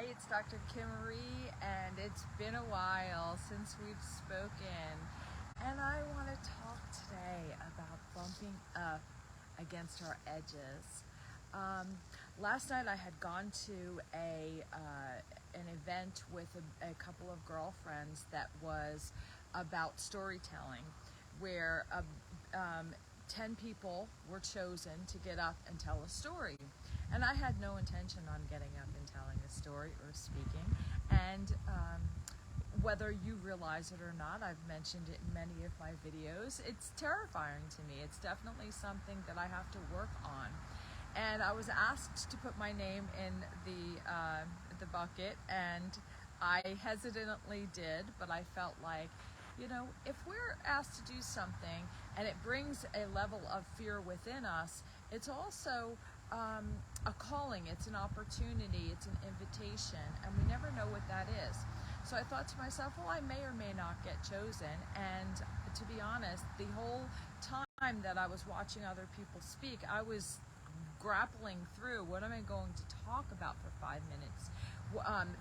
Hi, it's Dr. Kimarie, and it's been a while since we've spoken. And I want to talk today about bumping up against our edges. Last night I had gone to an event with a couple of girlfriends that was about storytelling, where 10 people were chosen to get up and tell a story. And I had no intention on getting up and telling a story or speaking. And whether you realize it or not, I've mentioned it in many of my videos, it's terrifying to me. It's definitely something that I have to work on. And I was asked to put my name in the bucket, and I hesitantly did, but I felt like, you know, if we're asked to do something and it brings a level of fear within us, it's also a calling, it's an opportunity, it's an invitation, and we never know what that is. So I thought to myself, well, I may or may not get chosen. And to be honest, the whole time that I was watching other people speak, I was grappling through, what am I going to talk about for 5 minutes?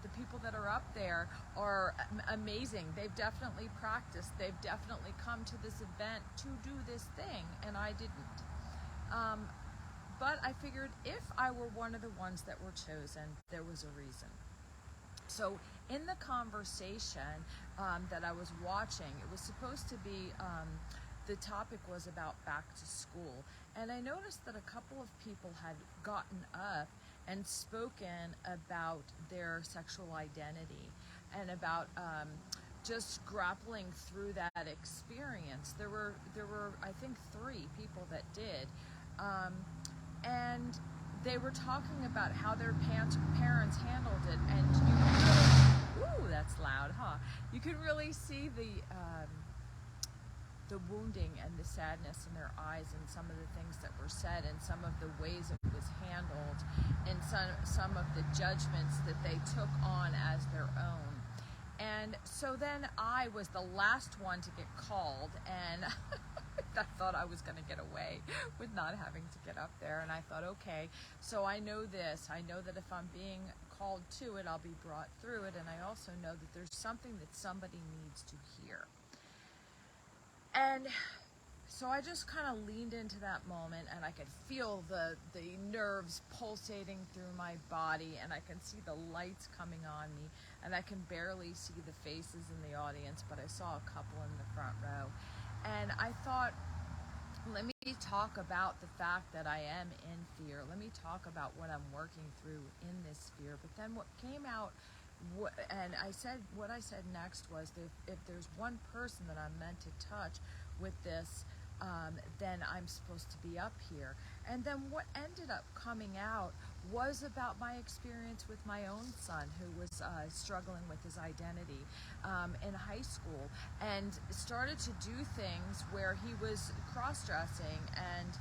The people that are up there are amazing. They've definitely practiced. They've definitely come to this event to do this thing, and I didn't. But I figured if I were one of the ones that were chosen, there was a reason. So in the conversation that I was watching, it was supposed to be, the topic was about back to school. And I noticed that a couple of people had gotten up and spoken about their sexual identity and about just grappling through that experience. There were I think 3 people that did. And they were talking about how their parents handled it, and you can really, ooh, that's loud, huh? You can really see the wounding and the sadness in their eyes, and some of the things that were said, and some of the ways it was handled, and some of the judgments that they took on as their own. And so then I was the last one to get called, and I thought I was going to get away with not having to get up there. And I thought, okay, so I know this. I know that if I'm being called to it, I'll be brought through it. And I also know that there's something that somebody needs to hear. And so I just kind of leaned into that moment, and I could feel the nerves pulsating through my body, and I can see the lights coming on me, and I can barely see the faces in the audience, but I saw a couple in the front row. And I thought, let me talk about the fact that I am in fear. Let me talk about what I'm working through in this fear. But then what came out, and what I said next was that if there's one person that I'm meant to touch with this, then I'm supposed to be up here. And then what ended up coming out was about my experience with my own son, who was struggling with his identity in high school, and started to do things where he was cross-dressing and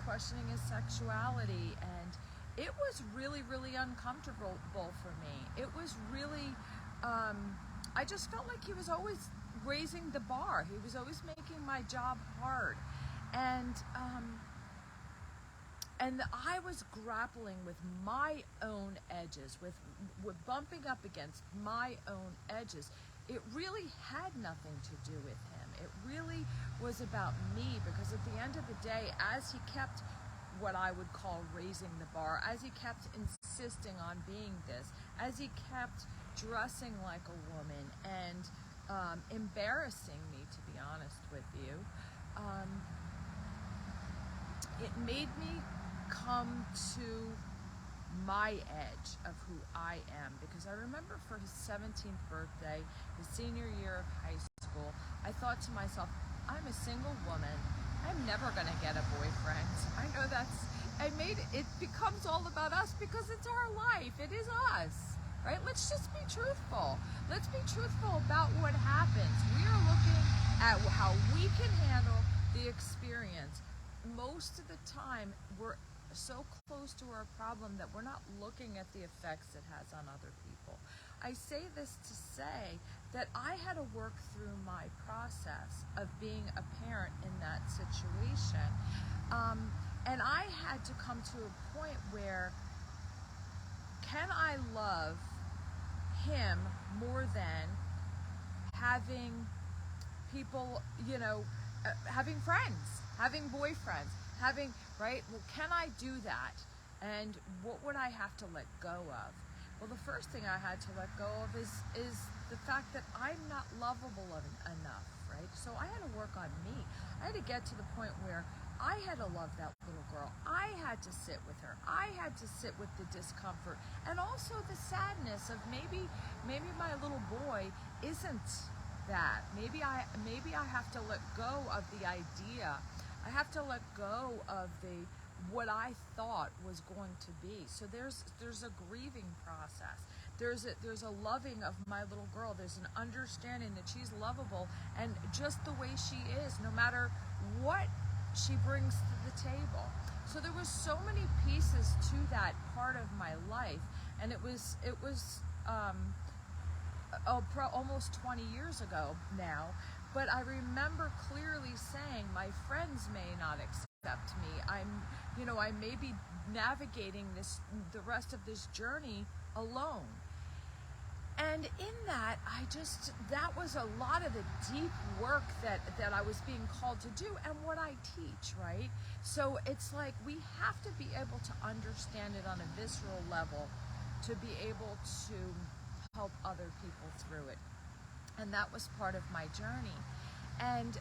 questioning his sexuality, and it was really, really uncomfortable for me. It was really, I just felt like he was always raising the bar. He was always making my job hard. And I was grappling with my own edges, with bumping up against my own edges. It really had nothing to do with him. It really was about me, because at the end of the day, as he kept what I would call raising the bar, as he kept insisting on being this, as he kept dressing like a woman and embarrassing me, to be honest with you, it made me come to my edge of who I am. Because I remember for his 17th birthday, his senior year of high school, I thought to myself, I'm a single woman. I'm never going to get a boyfriend. I know it becomes all about us because it's our life. It is us, right? Let's just be truthful. Let's be truthful about what happens. We are looking at how we can handle the experience. Most of the time, we're so close to our problem that we're not looking at the effects it has on other people. I say this to say that I had to work through my process of being a parent in that situation. And I had to come to a point where, can I I love him more than having people, having friends, having boyfriends, having, right? Well, can I do that? And what would I have to let go of? Well, the first thing I had to let go of is the fact that I'm not lovable enough, right? So I had to work on me. I had to get to the point where I had to love that little girl. I had to sit with her. I had to sit with the discomfort and also the sadness of maybe my little boy isn't that. Maybe I have to let go of the idea. I have to let go of what I thought was going to be. So there's a grieving process. There's a loving of my little girl. There's an understanding that she's lovable and just the way she is, no matter what she brings to the table. So there was so many pieces to that part of my life, and it was almost 20 years ago now. But I remember clearly saying, my friends may not accept me. I may be navigating the rest of this journey alone. And in that, that was a lot of the deep work that I was being called to do and what I teach, right? So it's like we have to be able to understand it on a visceral level to be able to help other people through it. And that was part of my journey. And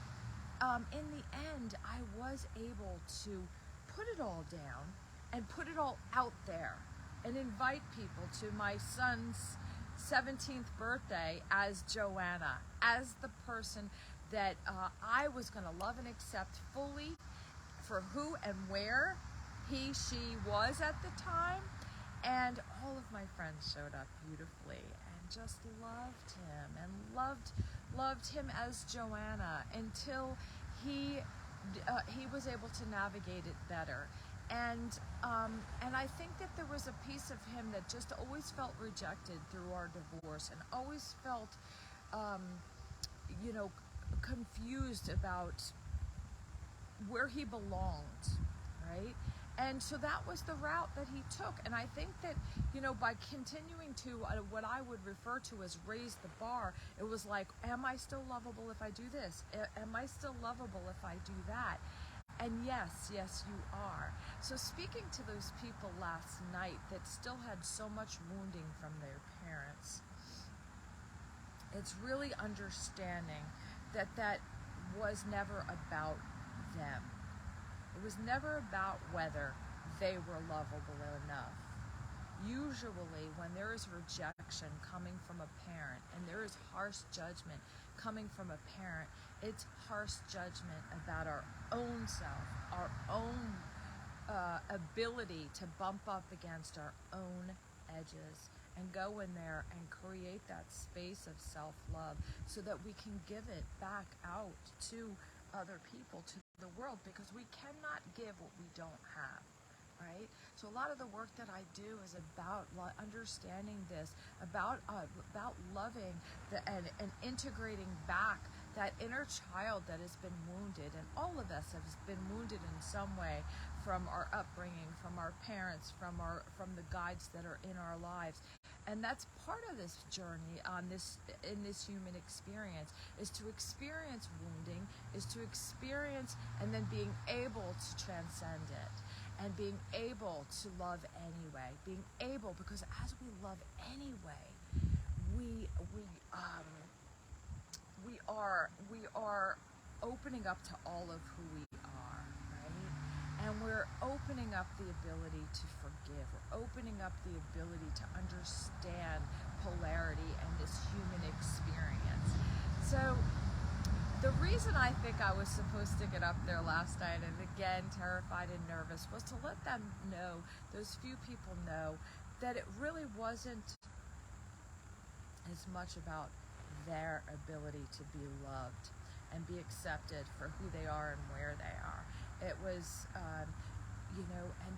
in the end, I was able to put it all down and put it all out there and invite people to my son's 17th birthday as Joanna, as the person that I was going to love and accept fully for who and where she was at the time. And all of my friends showed up beautifully and just loved him and loved him as Joanna until he was able to navigate it better. And I think that there was a piece of him that just always felt rejected through our divorce and always felt, confused about where he belonged, right? And so that was the route that he took. And I think that, by continuing to what I would refer to as raise the bar, it was like, am I still lovable if I do this? Am I still lovable if I do that? And yes, you are. So speaking to those people last night that still had so much wounding from their parents, it's really understanding that was never about them. It was never about whether they were lovable enough. Usually when there is rejection coming from a parent and there is harsh judgment coming from a parent, it's harsh judgment about our own self, our own ability to bump up against our own edges and go in there and create that space of self-love so that we can give it back out to other people, to the world, because we cannot give what we don't have, right? So a lot of the work that I do is about understanding this, about loving and integrating back that inner child that has been wounded, and all of us have been wounded in some way from our upbringing, from our parents, from the guides that are in our lives. And that's part of this journey in this human experience, is to experience wounding, is to experience and then being able to transcend it and being able to love anyway, being able, because as we love anyway, we are opening up to all of who we are, right? And we're opening up the ability to forgive. We're opening up the ability to understand polarity and this human experience. So the reason I think I was supposed to get up there last night, and again, terrified and nervous, was to let them know, those few people know, that it really wasn't as much about their ability to be loved and be accepted for who they are and where they are. It was, and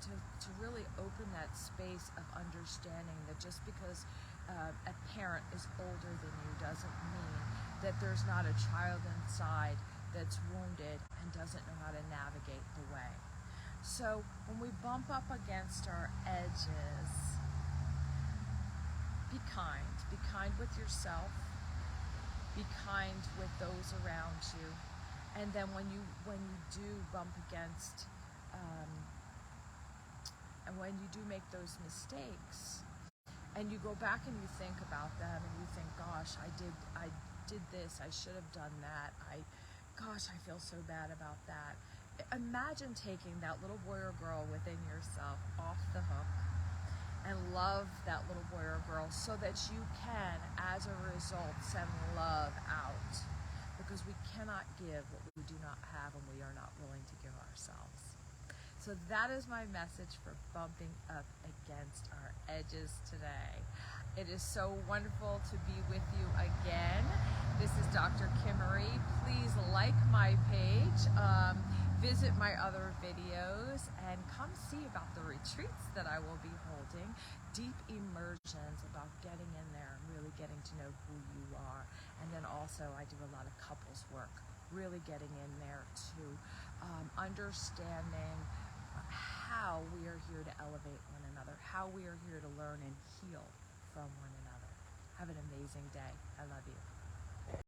to really open that space of understanding that just because a parent is older than you doesn't mean that there's not a child inside that's wounded and doesn't know how to navigate the way. So when we bump up against our edges, kind. Be kind with yourself. Be kind with those around you. And then when you do bump against, and when you do make those mistakes, and you go back and you think about them, and you think, gosh, I did this, I should have done that, gosh, I feel so bad about that. Imagine taking that little boy or girl within yourself off the hook and love that little boy or girl so that you can, as a result, send love out. Because we cannot give what we do not have and we are not willing to give ourselves. So that is my message for bumping up against our edges today. It is so wonderful to be with you again. This is Dr. Kimarie. Please like my page, visit my other videos, and come see about the retreats that I will be holding. Deep immersions about getting in there and really getting to know who you are. And then also I do a lot of couples work, really getting in there to understanding how we are here to elevate one another, how we are here to learn and heal from one another. Have an amazing day. I love you.